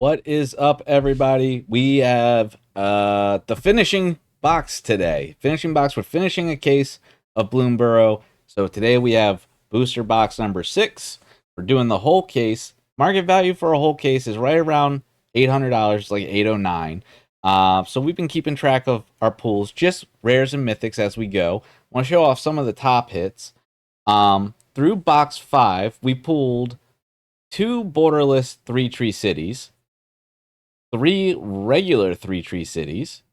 What is up, everybody? We have the finishing box today. Finishing box. We're finishing a case of Bloomburrow. So today we have booster box number 6. We're doing the whole case. Market value for a whole case is right around $800, like 809. So we've been keeping track of our pools, just rares and mythics as we go. I want to show off some of the top hits. Through box 5, we pulled 2 borderless 3-tree cities, 3 regular 3-tree cities,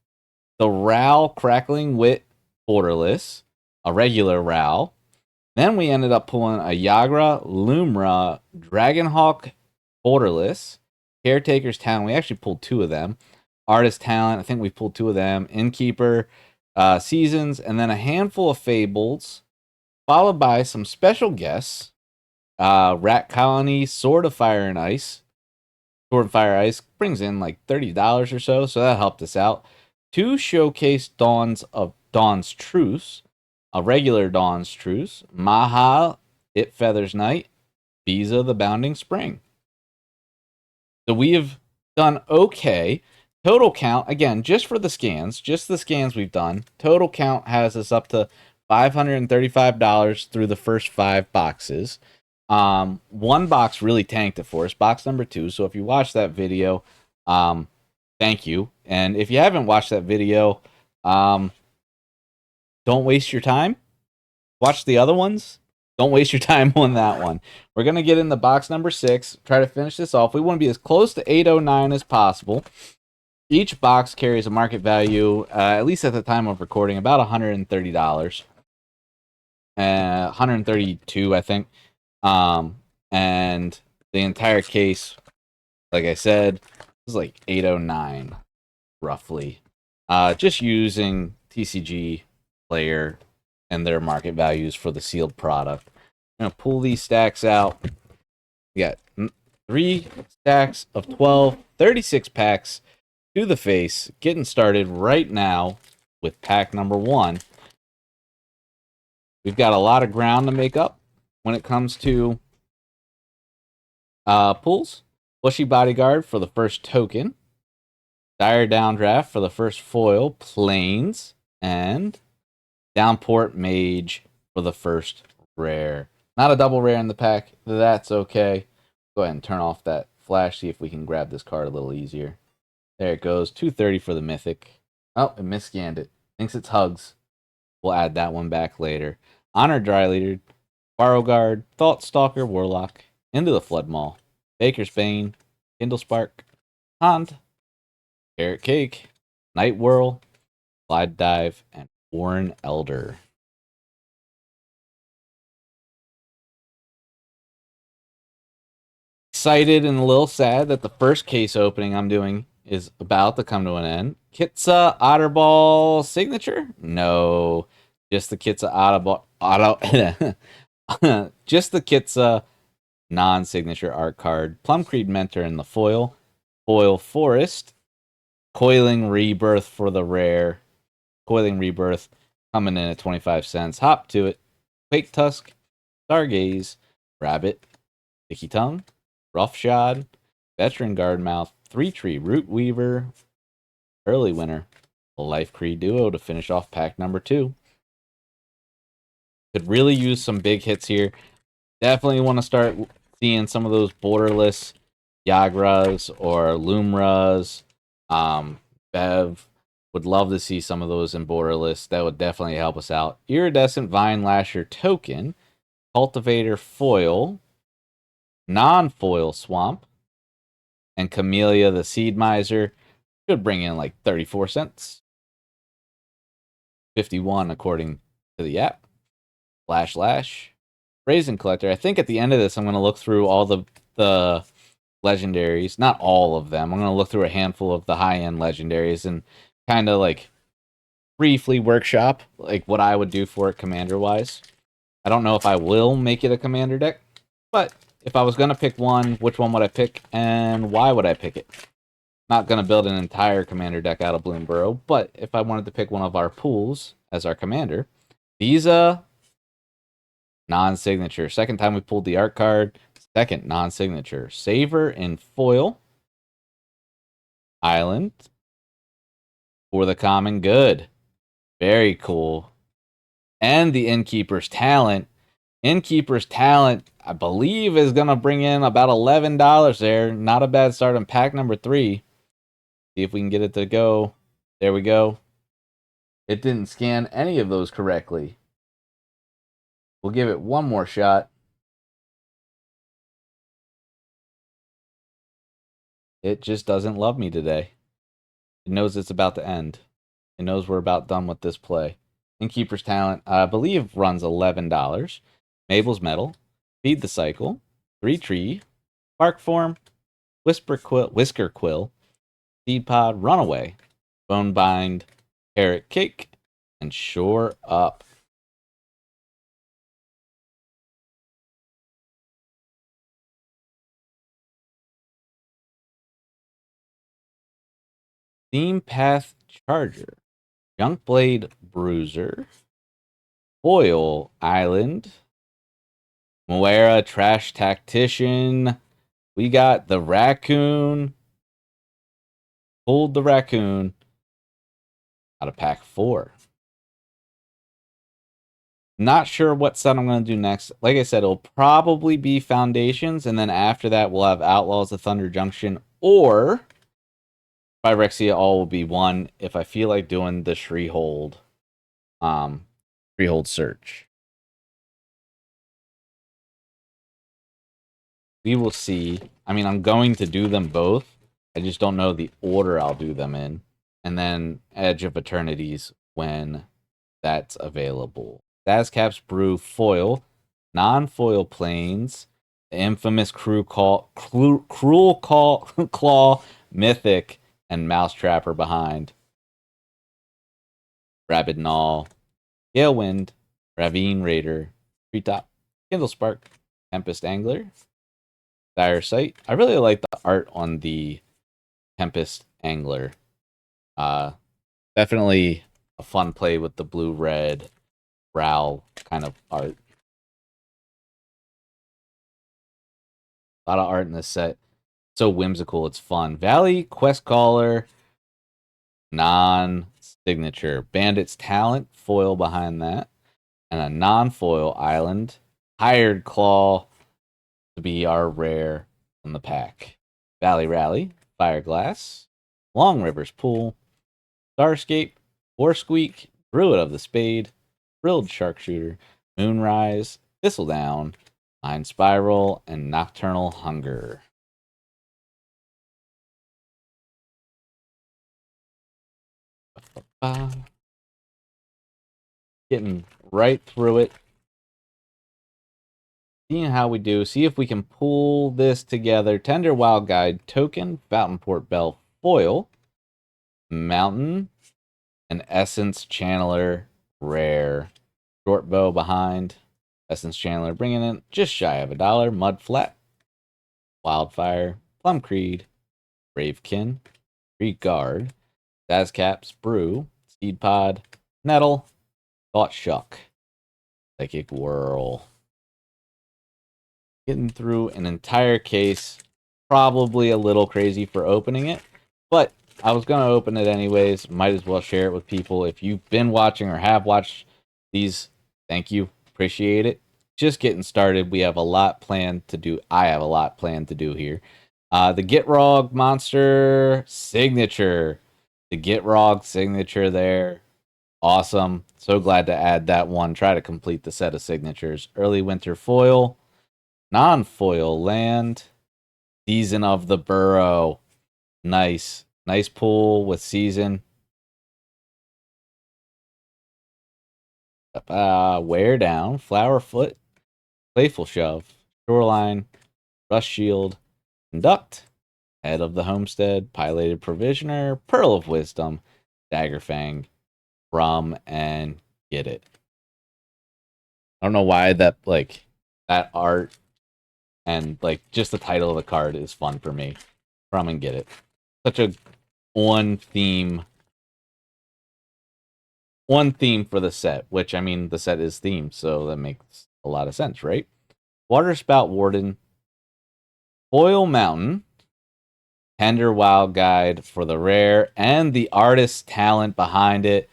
the Ral Crackling Wit borderless, a regular Ral. Then we ended up pulling a Yagra Lumra Dragonhawk borderless, Caretaker's Talent. We actually pulled 2 of them. Artist Talent, I think we pulled 2 of them. Innkeeper, Seasons, and then a handful of Fables, followed by some special guests. Rat Colony, Sword of Fire and Ice. Sword of Fire Ice brings in like $30 or so that helped us out. 2 showcase Dawn's Truce, a regular Dawn's Truce, Maha, It Feathers Night, Visa the Bounding Spring. So we have done okay. Total count, again, just for the scans, we've done. Total count has us up to $535 through the first 5 boxes. One box really tanked it for us, box number 2. So if you watched that video, thank you. And if you haven't watched that video, don't waste your time. Watch the other ones. Don't waste your time on that one. We're going to get in the box number 6, try to finish this off. We want to be as close to 809 as possible. Each box carries a market value, at least at the time of recording, about $130. 132, I think. And the entire case, like I said, is like 809 roughly. Just using TCG player and their market values for the sealed product. I'm gonna pull these stacks out. We got 3 stacks of 12, 36 packs to the face, getting started right now with pack number 1. We've got a lot of ground to make up when it comes to pulls. Bushy Bodyguard for the first token. Dire Downdraft for the first foil. Plains. And Downport Mage for the first rare. Not a double rare in the pack. That's okay. Go ahead and turn off that flash. See if we can grab this card a little easier. There it goes. 230 for the mythic. Oh, it misscanned it. Thinks it's Hugs. We'll add that one back later. Honor Dry Leader. Borrow Guard, Thought Stalker, Warlock, Into the Flood Maul, Baker's Bane, Kindle Spark, Hunt, Carrot Cake, Night Whirl, Glide Dive, and Warren Elder. Excited and a little sad that the first case opening I'm doing is about to come to an end. Kitsa Otterball signature? No, just the Kitsa just the Kitsa non-signature art card. Plum Creed Mentor in the foil. Foil Forest. Coiling Rebirth for the rare. Coiling Rebirth coming in at 25 cents. Hop to it. Quake Tusk. Stargaze. Rabbit. Sticky Tongue. Roughshod. Veteran Guardmouth. 3-tree Root Weaver. Early winner. Life Creed Duo to finish off pack number 2. Could really use some big hits here. Definitely want to start seeing some of those borderless Yagras or Lumras. Bev would love to see some of those in borderless. That would definitely help us out. Iridescent Vine Lasher token. Cultivator foil. Non-foil Swamp. And Camellia the Seed Miser. Should bring in like 34 cents. 51 according to the app. Flash Lash. Raisin Collector. I think at the end of this, I'm going to look through all the legendaries. Not all of them. I'm going to look through a handful of the high-end legendaries and kind of like briefly workshop like what I would do for it commander-wise. I don't know if I will make it a commander deck, but if I was going to pick one, which one would I pick and why would I pick it? Not going to build an entire commander deck out of Bloomburrow, but if I wanted to pick one of our pools as our commander, Visa non-signature. Second time we pulled the art card. Second non-signature. Saver in foil. Island for the common good. Very cool. And the Innkeeper's Talent. Innkeeper's Talent, I believe, is going to bring in about $11 there. Not a bad start on pack number 3. See if we can get it to go. There we go. It didn't scan any of those correctly. We'll give it one more shot. It just doesn't love me today. It knows it's about to end. It knows we're about done with this play. Innkeeper's Talent, I believe, runs $11. Mabel's Metal, Feed the Cycle, 3 Tree, Bark Form, Whisker Quill, Seed Pod, Runaway, Bone Bind, Carrot Cake, and Shore Up. Theme Path Charger, Junk Blade Bruiser, Foil Island, Moira Trash Tactician. We got the Raccoon. Pulled the Raccoon out of pack 4. Not sure what set I'm going to do next. Like I said, it'll probably be Foundations, and then after that, we'll have Outlaws of Thunder Junction, or Phyrexia All will be one if I feel like doing the Shreehold Search. We will see. I mean, I'm going to do them both. I just don't know the order I'll do them in. And then Edge of Eternities when that's available. Dazcap's Brew Foil, non-foil planes, the infamous Cruel Claw, Mythic, and Mousetrap are behind. Rabid Gnaw, Galewind, Ravine Raider, Treetop, Kindle Spark, Tempest Angler, Dire Sight. I really like the art on the Tempest Angler. Definitely a fun play with the blue-red brow kind of art. A lot of art in this set. So whimsical, it's fun. Valley Quest Caller, non-signature. Bandit's Talent, foil behind that. And a non-foil Island. Hired Claw to be our rare in the pack. Valley Rally, Fireglass, Long River's Pool, Starscape, Warsqueak, Druid of the Spade, Frilled Sharpshooter, Moonrise, Thistledown, Mind Spiral, and Nocturnal Hunger. Getting right through it. Seeing how we do. See if we can pull this together. Tender Wild Guide, Token, Fountainport Bell, Foil, Mountain, and Essence Channeler, Rare. Short Bow behind. Essence Channeler bringing in just shy of $1. Mud Flat, Wildfire, Plum Creed, Bravekin, Guard, Dazcap's Brew, Seed Pod, Nettle, Thought Shuck, Psychic Whirl. Getting through an entire case, probably a little crazy for opening it, but I was going to open it anyways. Might as well share it with people. If you've been watching or have watched these, thank you. Appreciate it. Just getting started. We have a lot planned to do. I have a lot planned to do here. The Gitrog Monster Signature. The Gitrog Signature there. Awesome. So glad to add that one. Try to complete the set of signatures. Early Winter Foil. Non-foil land. Season of the Burrow. Nice. Nice pull with Season. Wear Down. Flowerfoot. Playful Shove. Shoreline. Rust Shield. Conduct. Head of the Homestead. Pilated Provisioner. Pearl of Wisdom. Daggerfang. From and Get It. I don't know why that art and just the title of the card is fun for me. From and Get It. Such a one theme for the set, which I mean the set is themed, so that makes a lot of sense, right? Waterspout Warden, Foil Mountain, Tender Wild Guide for the rare and the artist talent behind it.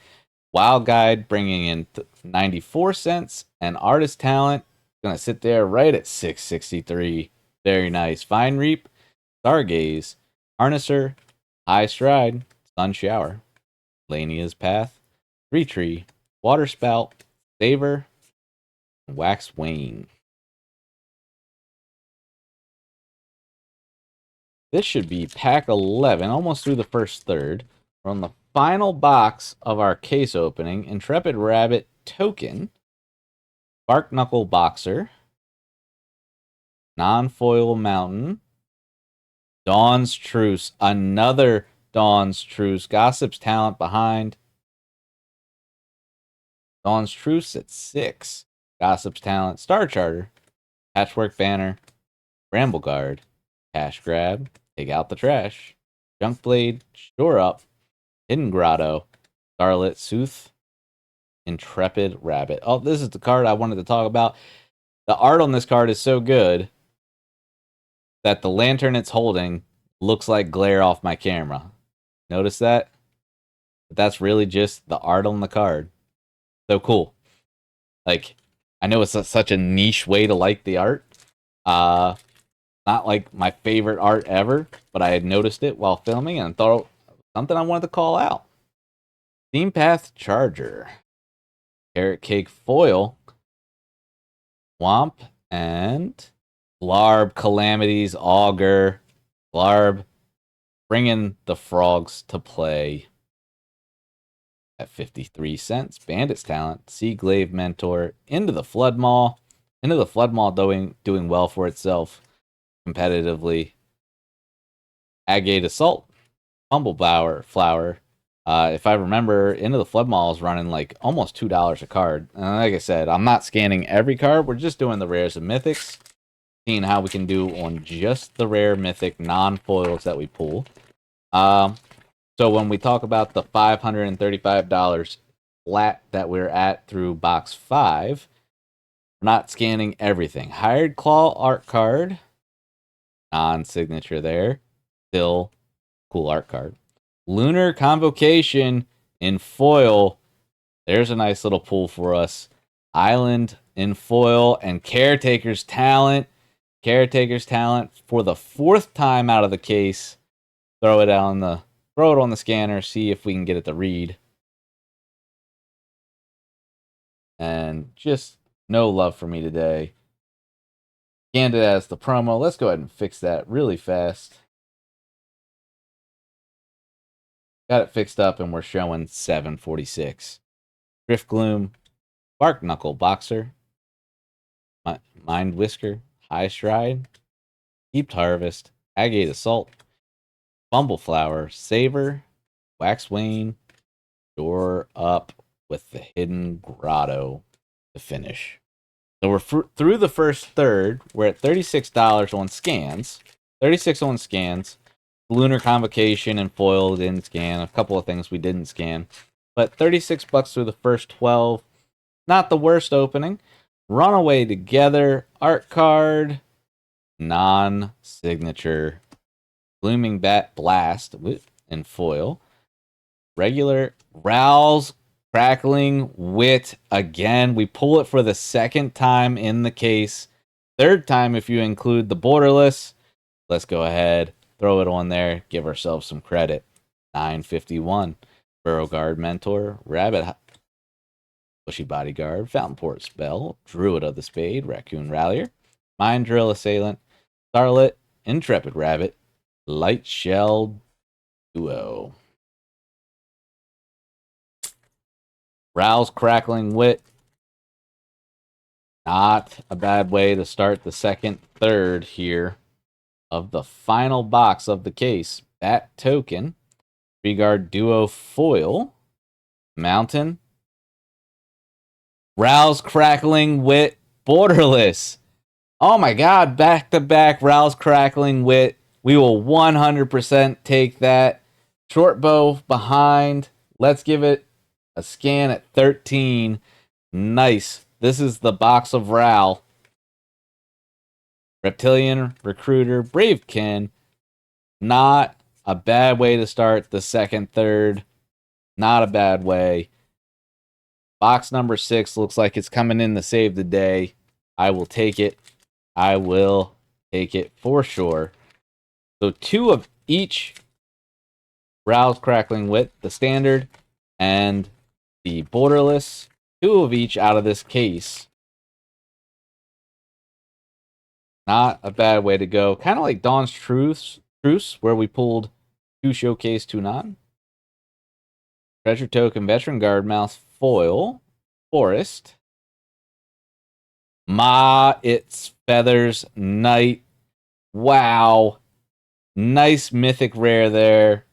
Wild Guide bringing in 94 cents, and artist talent gonna sit there right at 663. Very nice. Fine Reap, Stargaze, Harnesser, High Stride, Sun Shower, Lania's Path, Three Tree, Water Spout, Saver, Wax Wane. This should be pack 11, almost through the first third. We're on the final box of our case opening. Intrepid Rabbit Token, Bark Knuckle Boxer, Non-Foil Mountain, Dawn's Truce, another Dawn's Truce. Gossip's talent behind. Dawn's Truce at 6. Gossip's talent. Star Charter, Patchwork Banner, Bramble Guard, Cash Grab, Take Out the Trash, Junk Blade, Shore Up, Hidden Grotto, Scarlet Sooth, Intrepid Rabbit. Oh, this is the card I wanted to talk about. The art on this card is so good that the lantern it's holding looks like glare off my camera. Notice that? But that's really just the art on the card. So cool. Like, I know it's such a niche way to like the art. Not like my favorite art ever, but I had noticed it while filming and thought it was something I wanted to call out. Steam Path Charger, Carrot Cake Foil, Womp, and Blarb Calamities Augur. Blarb bringing the frogs to play at 53 cents. Bandit's Talent, Sea Glaive Mentor, Into the Flood Maw. Into the Flood Maw doing well for itself competitively. Agate Assault, Flower. If I remember, Into the Flood Maw is running like almost $2 a card. And like I said, I'm not scanning every card. We're just doing the rares and mythics. Seeing how we can do on just the rare mythic non-foils that we pull. So when we talk about the $535 flat that we're at through box 5, we're not scanning everything. Hired Claw art card, non-signature there, still cool art card. Lunar Convocation in foil, there's a nice little pull for us. Island in foil and Caretaker's Talent. Caretaker's Talent for the 4th time out of the case. Throw it on the scanner, see if we can get it to read. And just no love for me today. Scanned it as the promo. Let's go ahead and fix that really fast. Got it fixed up and we're showing 746. Drift Gloom, Bark Knuckle Boxer, Mind Whisker, High Stride, Deep Harvest, Agate Assault, Bumbleflower, Saver, Wax Wane, Door Up with the Hidden Grotto to finish. So we're through the first third. We're at $36 on scans. 36 on scans. Lunar Convocation and foil didn't scan. A couple of things we didn't scan. But $36 through the first 12. Not the worst opening. Runaway Together. Art card. Non-signature. Blooming Bat Blast and foil. Regular. Rouse Crackling Wit again. We pull it for the 2nd time in the case. 3rd time if you include the borderless. Let's go ahead. Throw it on there. Give ourselves some credit. 951. Burrow Guard Mentor. Rabbit Bushy Bodyguard. Fountain Port Spell. Druid of the Spade. Raccoon Rallier. Mind Drill Assailant. Starlet. Intrepid Rabbit. Light Shell Duo. Rouse Crackling Wit. Not a bad way to start the 2nd third here of the final box of the case. Bat Token. Treeguard Duo Foil. Mountain. Rouse Crackling Wit Borderless. Oh my god, back-to-back Rouse Crackling Wit. We will 100% take that. Short bow behind. Let's give it a scan at 13. Nice. This is the box of Ral. Reptilian, Recruiter, Bravekin, Not a bad way to start the second, third. Not a bad way. Box number 6 looks like it's coming in to save the day. I will take it. I will take it for sure. So 2 of each Rouse Crackling Wit, the standard, and the borderless. 2 of each out of this case. Not a bad way to go. Kind of like Dawn's Truce, where we pulled 2 showcase, 2 non. Treasure Token, Veteran Guardmouse, Foil, Forest. Its Feathers, Knight. Wow. Nice mythic rare there.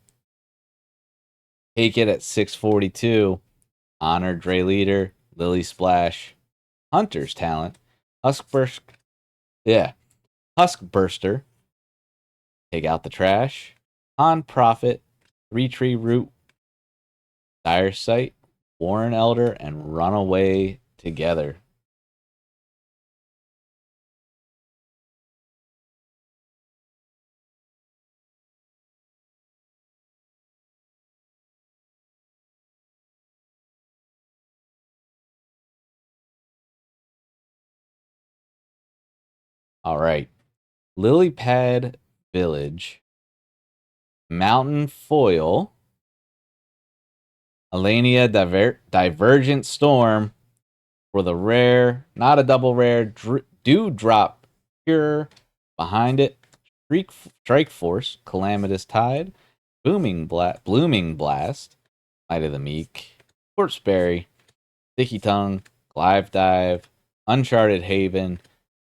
Take it at 642. Honored Dray Leader, Lily Splash, Hunter's Talent, Huskburster. Take out the trash. On Prophet, 3-Tree Root, Dire Sight, Warren Elder, and Runaway together. All right. Lilypad Village, Mountain Foil, Alania Divergent Storm for the rare, not a double rare, Dewdrop Pure behind it, Strike Force, Calamitous Tide, Blooming Blast, Might of the Meek, Corpseberry, Sticky Tongue, Glive Dive, Uncharted Haven,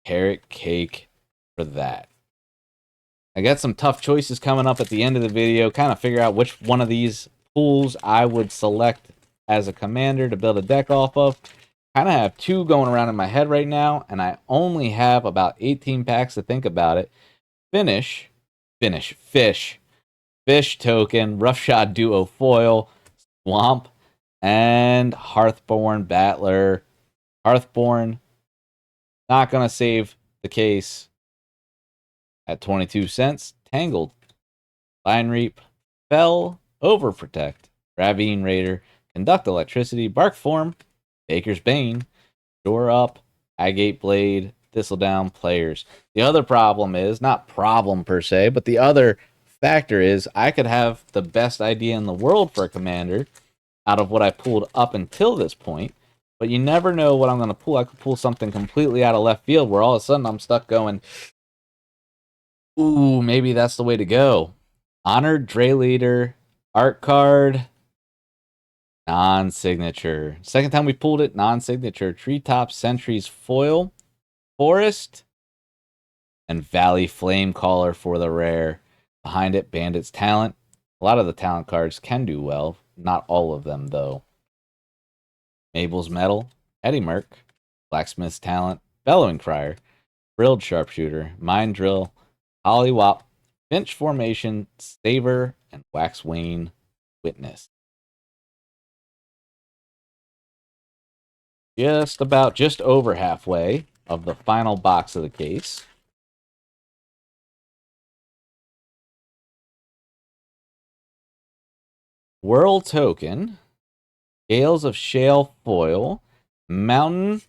Carrot Cake for that. I got some tough choices coming up at the end of the video. Kind of figure out which one of these pools I would select as a commander to build a deck off of. Kind of have 2 going around in my head right now, and I only have about 18 packs to think about it. Fish Token, Roughshod Duo Foil, Swamp, and Hearthborn Battler. Hearthborn, not going to save the case at 22 cents. Tangled, Vine Reap, Fell, Overprotect, Ravine Raider, Conduct Electricity, Bark Form, Baker's Bane, Shore Up, Agate Blade, Thistledown, Players. The other problem is, not problem per se, but the other factor is I could have the best idea in the world for a commander out of what I pulled up until this point, but you never know what I'm going to pull. I could pull something completely out of left field where all of a sudden I'm stuck going, ooh, maybe that's the way to go. Honored Dray Leader, Art Card, non-signature. Second time we pulled it, non-signature. Treetop Sentries Foil, Forest, and Valley Flamecaller for the rare. Behind it, Bandit's Talent. A lot of the talent cards can do well. Not all of them, though. Mabel's Metal, Eddie Merc, Blacksmith's Talent, Bellowing Crier, Frilled Sharpshooter, Mind Drill, Hollywop, Finch Formation, Saver, and Waxwane Witness. Just over halfway of the final box of the case. Whirl Token, Gales of Shale Foil, Mountain,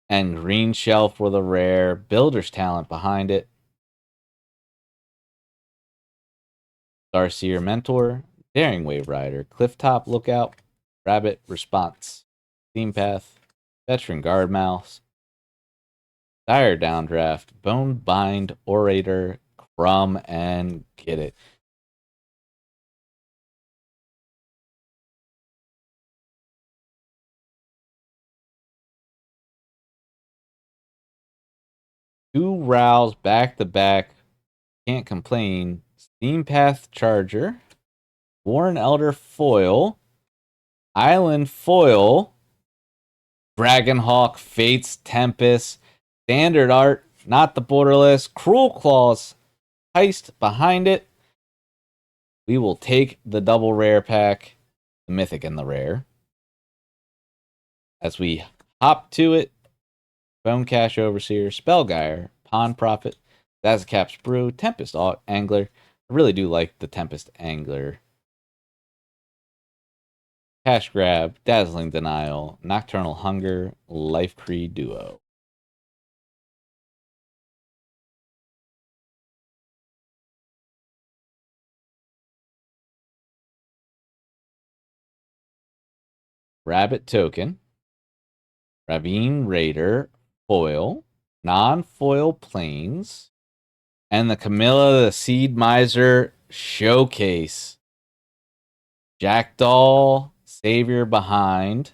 and Green Shell for the rare. Builder's Talent behind it. Starseer Mentor, Daring Wave Rider, Clifftop Lookout, Rabbit Response, Theme Path, Veteran Guardmouse, Dire Downdraft, Bonebind Orator, Crumb, and Get It. Two Rouse back to back. Can't complain. Steam Path Charger, Warren Elder Foil, Island Foil, Dragonhawk, Fates Tempest, Standard Art, not the borderless, Cruel Claws, Heist behind it. We will take the double rare pack, the mythic and the rare. As we hop to it, Bone Cash Overseer, Spellgire, Pond Prophet, Zazzacap's Brew, Tempest Angler, I really do like the Tempest Angler. Cash Grab, Dazzling Denial, Nocturnal Hunger, Life Creed Duo. Rabbit Token, Ravine Raider, Foil, Non-Foil Planes, and the Camilla the Seed Miser Showcase. Jackdaw, Savior Behind,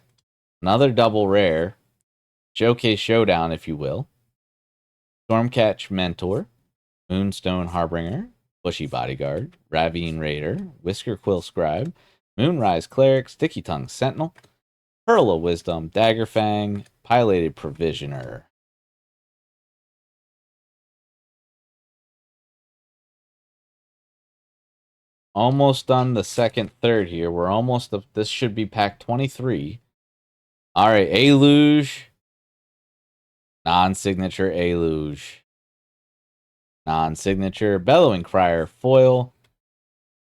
another double rare. Showcase Showdown, if you will. Stormcatch Mentor, Moonstone Harbinger, Bushy Bodyguard, Ravine Raider, Whisker Quill Scribe, Moonrise Cleric, Sticky Tongue Sentinel, Pearl of Wisdom, Daggerfang, Pilated Provisioner. Almost done the second third here. We're almost this should be pack 23. All right, Aluge, non-signature Aluge, non-signature Bellowing Crier foil,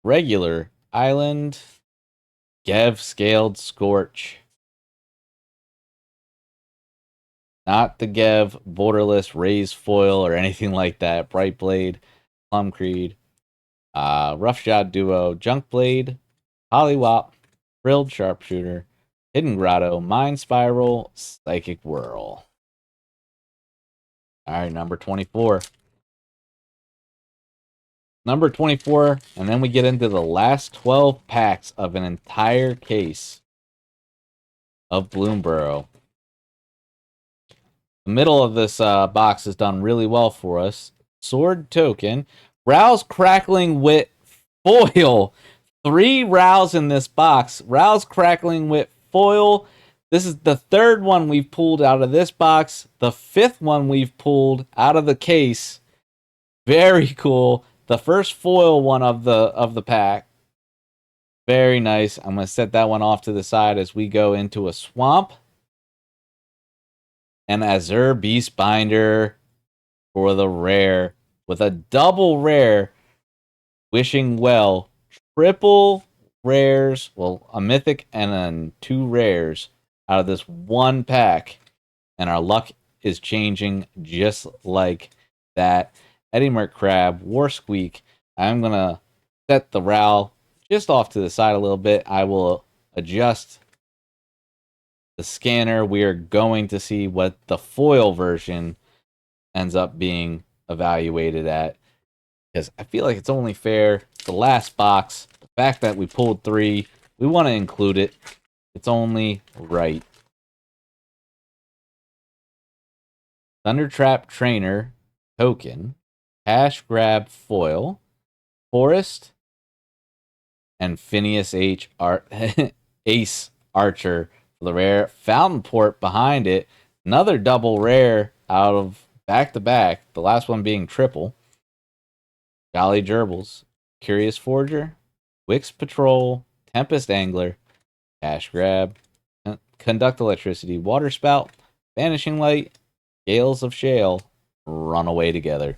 regular Island, Gev Scaled Scorch. Not the Gev Borderless Raised Foil or anything like that. Bright Blade, Plum Creed, Roughshod Duo, Junk Blade, Hollywop, Frilled Sharpshooter, Hidden Grotto, Mind Spiral, Psychic Whirl. All right, number 24. Number 24, and then we get into the last 12 packs of an entire case of Bloomburrow. The middle of this box is done really well for us. Sword Token, Rouse Crackling Wit Foil. 3 Rouse in this box. Rouse Crackling Wit Foil. This is the 3rd one we've pulled out of this box. The 5th one we've pulled out of the case. Very cool. The first foil one of the pack. Very nice. I'm going to set that one off to the side as we go into a swamp. And Azure Beastbinder for the rare. With a double rare. Wishing Well. Triple rares. Well, a mythic and then 2 rares out of this one pack. And our luck is changing just like that. Eddie Merc Crab, War Squeak. I'm going to set the RAL just off to the side a little bit. I will adjust the scanner. We are going to see what the foil version ends up being evaluated at. Because I feel like it's only fair. The last box, the fact that we pulled 3, we want to include it. It's only right. Thundertrap Trainer Token, Cash Grab Foil, Forest, and Phineas Ace Archer for the rare. Fountain Port behind it. Another double rare out of back-to-back. The last one being triple. Jolly Gerbils, Curious Forger, Wix Patrol, Tempest Angler, Cash Grab, Conduct Electricity, Water Spout, Vanishing Light, Gales of Shale, Run Away Together.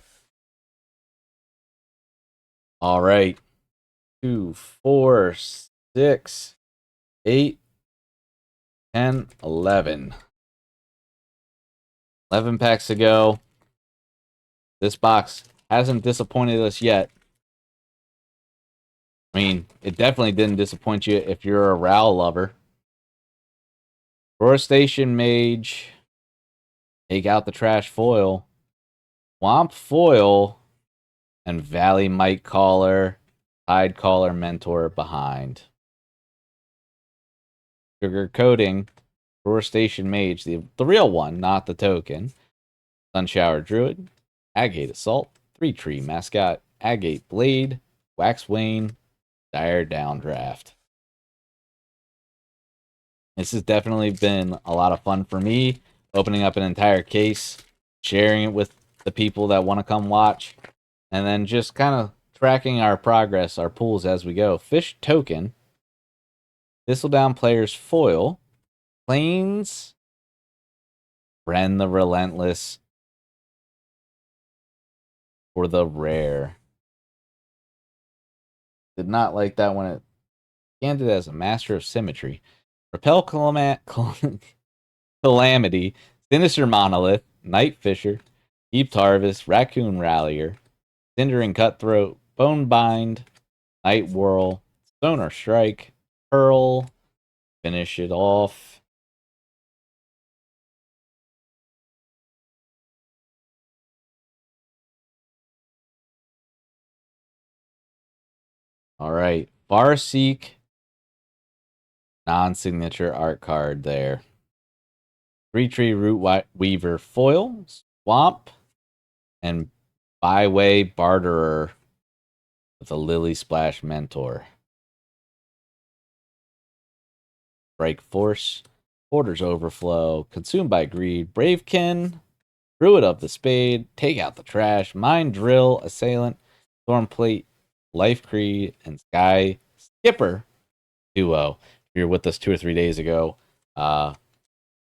All right. 2, 4, 6, 8, 10, 11. 11 packs to go. This box hasn't disappointed us yet. I mean, it definitely didn't disappoint you if you're a RAL lover. Forestation Mage. Take out the trash foil. Swamp Foil. And Valley Mite Caller. Tide Caller Mentor behind. Sugar Coating. Forestation Mage. The real one, not the token. Sunshower Druid. Agate Assault. 3-Tree Mascot. Agate Blade. Wax Wayne. Dire Downdraft. This has definitely been a lot of fun for me. Opening up an entire case. Sharing it with the people that want to come watch. And then just kind of tracking our progress, our pulls as we go. Fish Token. Thistledown Player's Foil. Plains. Bren the Relentless. For the rare. Did not like that when it scanned it as a Master of Symmetry. Repel Calamity, Sinister Monolith, Night Fisher, Deep Harvest, Raccoon Rallier, Cindering Cutthroat, Bonebind, Night Whirl, Sonar Strike, Pearl, finish it off. All right, Farseek, non-signature art card there. Three Tree Root Weaver foil, Swamp, and Byway Barterer with a Lily Splash Mentor. Break Force, Porter's Overflow, Consumed by Greed, Bravekin, Druid of the Spade, Take Out the Trash, Mind Drill, Assailant, Stormplate, Life Creed, and Sky Skipper duo. If you were with us 2 or 3 days ago,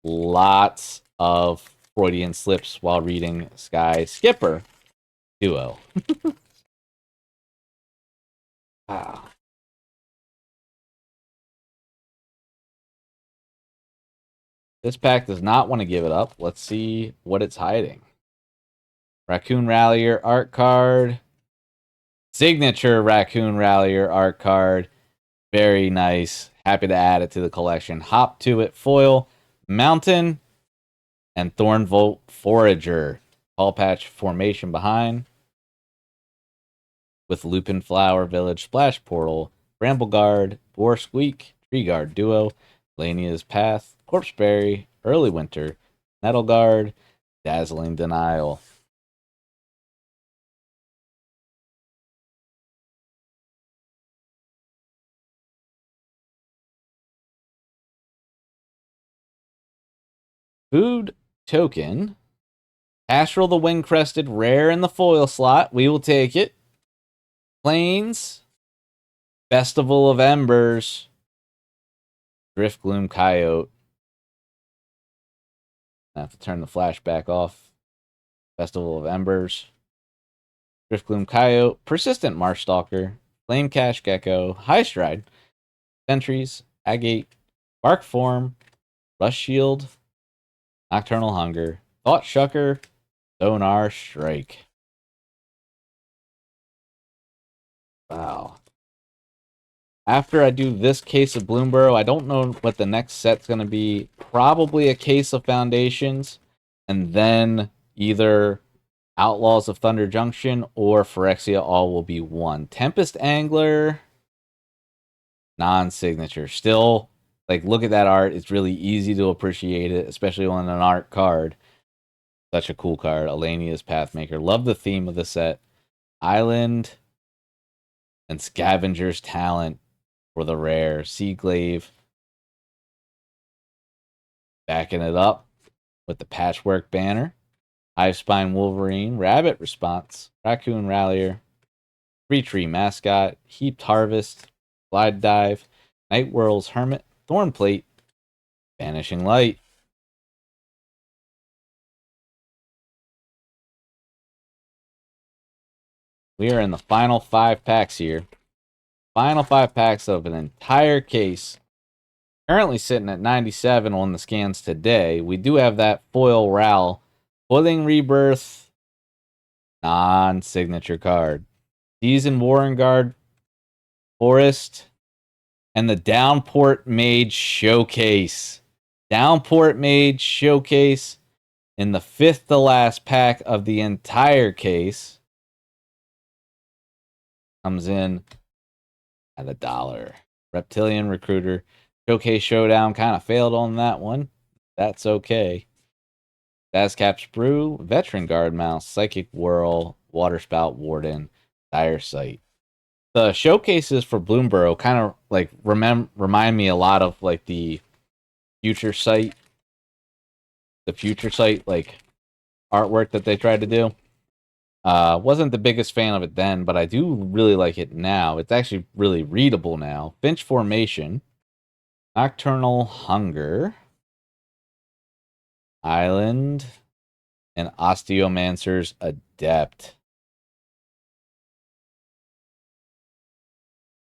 lots of Freudian slips while reading Sky Skipper duo. Wow. This pack does not want to give it up. Let's see what it's hiding. Raccoon Rallier art card. Signature Raccoon Rallier art card. Very nice. Happy to add it to the collection. Hop to it foil. Mountain. And Thornvolt Forager. Tall patch formation behind. With Lupin Flower Village Splash Portal. Bramble Guard. Boar Squeak. Tree Guard duo. Lania's Path. Corpseberry. Early Winter. Nettle Guard. Dazzling Denial. Food token. Astral the Wing Crested, rare in the foil slot. We will take it. Plains. Festival of Embers. Driftgloom Coyote. I have to turn the flash back off. Festival of Embers. Driftgloom Coyote. Persistent Marshstalker. Flame Cash Gecko. High Stride. Sentries. Agate. Bark Form. Rush Shield. Nocturnal Hunger. Thought Shucker. Sonar Strike. Wow. After I do this case of Bloomburrow, I don't know what the next set's going to be. Probably a case of Foundations, and then either Outlaws of Thunder Junction or Phyrexia all will be one. Tempest Angler, non-signature. Still, like, look at that art. It's really easy to appreciate it, especially on an art card. Such a cool card. Alania's Pathmaker. Love the theme of the set. Island and Scavenger's Talent for the rare. Seaglaive. Backing it up with the Patchwork Banner. Hivespine Wolverine. Rabbit Response. Raccoon Rallier. Three Tree Mascot. Heaped Harvest. Glide Dive. Night Whirl's Hermit. Thornplate. Vanishing Light. We are in the final 5 packs here. Final 5 packs of an entire case. Currently sitting at 97 on the scans today. We do have that foil Ral. Foiling Rebirth. Non-signature card. Season Warren Guard. Forest. And the Downport Mage Showcase. Downport Mage Showcase in the 5th to last pack of the entire case. Comes in at $1. Reptilian Recruiter. Showcase Showdown kind of failed on that one. That's okay. Dazcap Sprue. Veteran Guard Mouse. Psychic Whirl. Waterspout Warden. Dire Sight. The showcases for Bloomburrow kind of like remind me a lot of like the Future Sight like artwork that they tried to do. Wasn't the biggest fan of it then, but I do really like it now. It's actually really readable now. Finch Formation, Nocturnal Hunger, Island, and Osteomancer's Adept.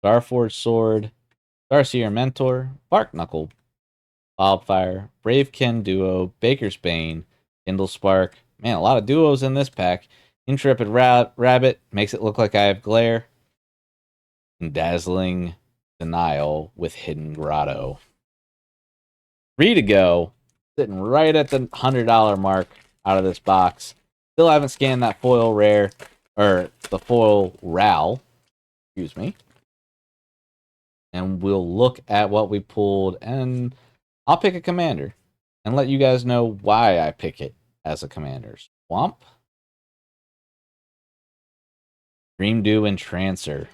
Starforged Sword, Starseer Mentor, Bark Knuckle, Wildfire, Bravekin Duo, Baker's Bane, Kindle Spark. Man, a lot of duos in this pack. Intrepid Rabbit makes it look like I have Glare. And Dazzling Denial with Hidden Grotto. 3 to go. Sitting right at the $100 mark out of this box. Still haven't scanned that foil rare, or the foil RAL. Excuse me. And we'll look at what we pulled, and I'll pick a commander and let you guys know why I pick it as a commander. Swamp, Dream Dew, and Trancer.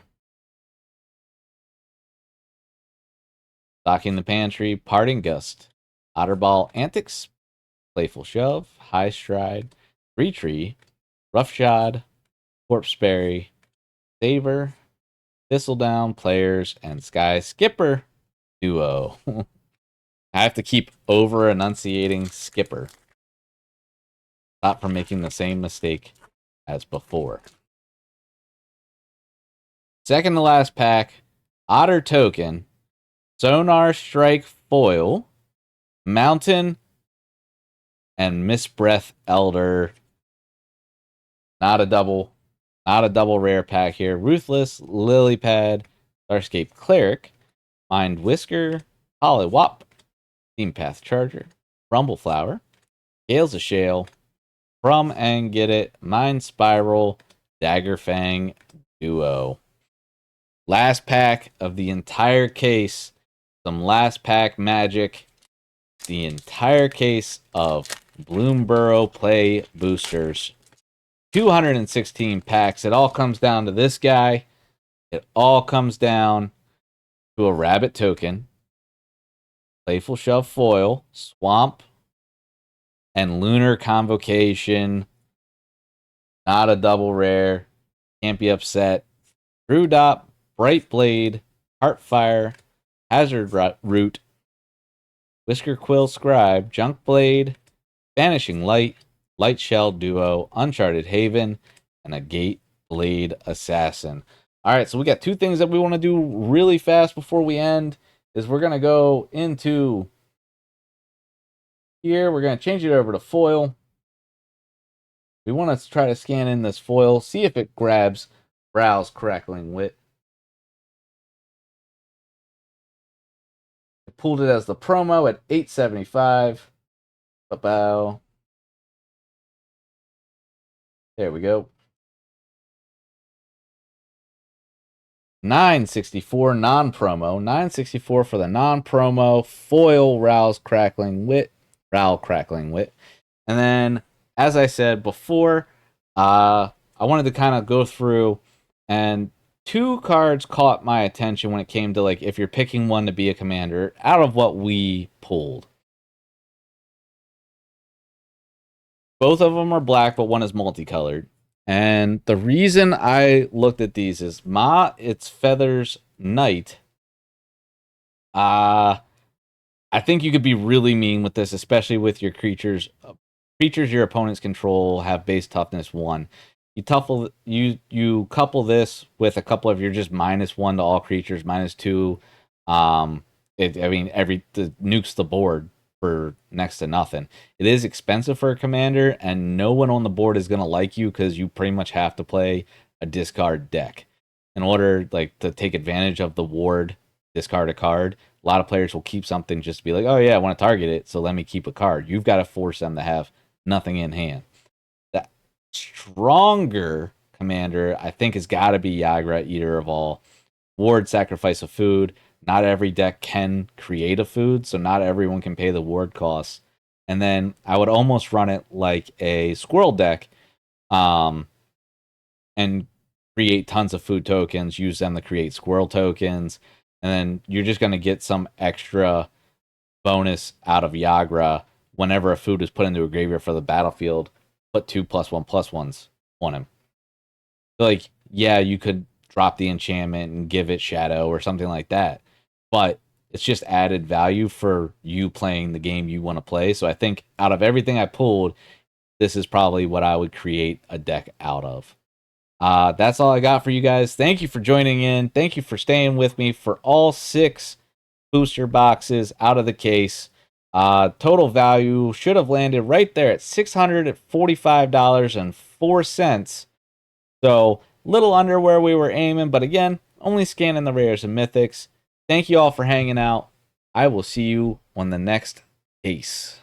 Stocking the Pantry, Parting Gust, Otterball Antics, Playful Shove, High Stride, Retreat, Roughshod, Corpseberry, Saver, Thistledown, Players, and Sky Skipper Duo. I have to keep over enunciating Skipper. Stop from making the same mistake as before. Second to last pack, Otter Token, Sonar Strike Foil, Mountain, and Misbreath Elder. Not a double rare pack here. Ruthless, Lilypad, Starscape Cleric, Mind Whisker, Hollywop, Team Path Charger, Rumbleflower, Gales of Shale, From and Get It, Mind Spiral, Daggerfang Duo. Last pack of the entire case. Some last pack magic. The entire case of Bloomburrow Play Boosters. 216 packs. It all comes down to this guy. It all comes down to a Rabbit Token, Playful Shove Foil, Swamp, and Lunar Convocation. Not a double rare. Can't be upset. Brewdop, Bright Blade, Heartfire, Hazard Root, Whisker Quill Scribe, Junk Blade, Vanishing Light, Light Shell Duo, Uncharted Haven, and a Gate Blade Assassin. All right, so we got two things that we want to do really fast before we end. Is we're going to go into here. We're going to change it over to foil. We want to try to scan in this foil, see if it grabs Brow's Crackling Wit. I pulled it as the promo at $8.75. Bow. There we go. $9.64 non-promo. $9.64 for the non-promo foil Row's Crackling Wit. Row Crackling Wit. And then, as I said before, I wanted to kind of go through, and two cards caught my attention when it came to, like, if you're picking one to be a commander out of what we pulled. Both of them are black, but one is multicolored. And the reason I looked at these is Ma, Its Feathers Knight. I think you could be really mean with this, especially with your creatures. Creatures your opponents control have base toughness 1. You couple this with a couple of your just -1 to all creatures, -2. It nukes the board for next to nothing. It is expensive for a commander, and no one on the board is going to like you because you pretty much have to play a discard deck in order, like, to take advantage of the ward. Discard a card. A lot of players will keep something just to be like, oh yeah, I want to target it, so let me keep a card. You've got to force them to have nothing in hand. That stronger commander, I think, has got to be Yagra, Eater of All. Ward, Sacrifice of Food. Not every deck can create a food, so not everyone can pay the ward costs. And then I would almost run it like a squirrel deck, and create tons of food tokens, use them to create squirrel tokens, and then you're just going to get some extra bonus out of Yagra whenever a food is put into a graveyard for the battlefield. Put 2+1/+1s on him. So, like, yeah, you could drop the enchantment and give it Shadow or something like that, but it's just added value for you playing the game you want to play. So I think out of everything I pulled, this is probably what I would create a deck out of. That's all I got for you guys. Thank you for joining in. Thank you for staying with me for all 6 booster boxes out of the case. Total value should have landed right there at $645.04. So, little under where we were aiming, but again, only scanning the rares and mythics. Thank you all for hanging out. I will see you on the next case.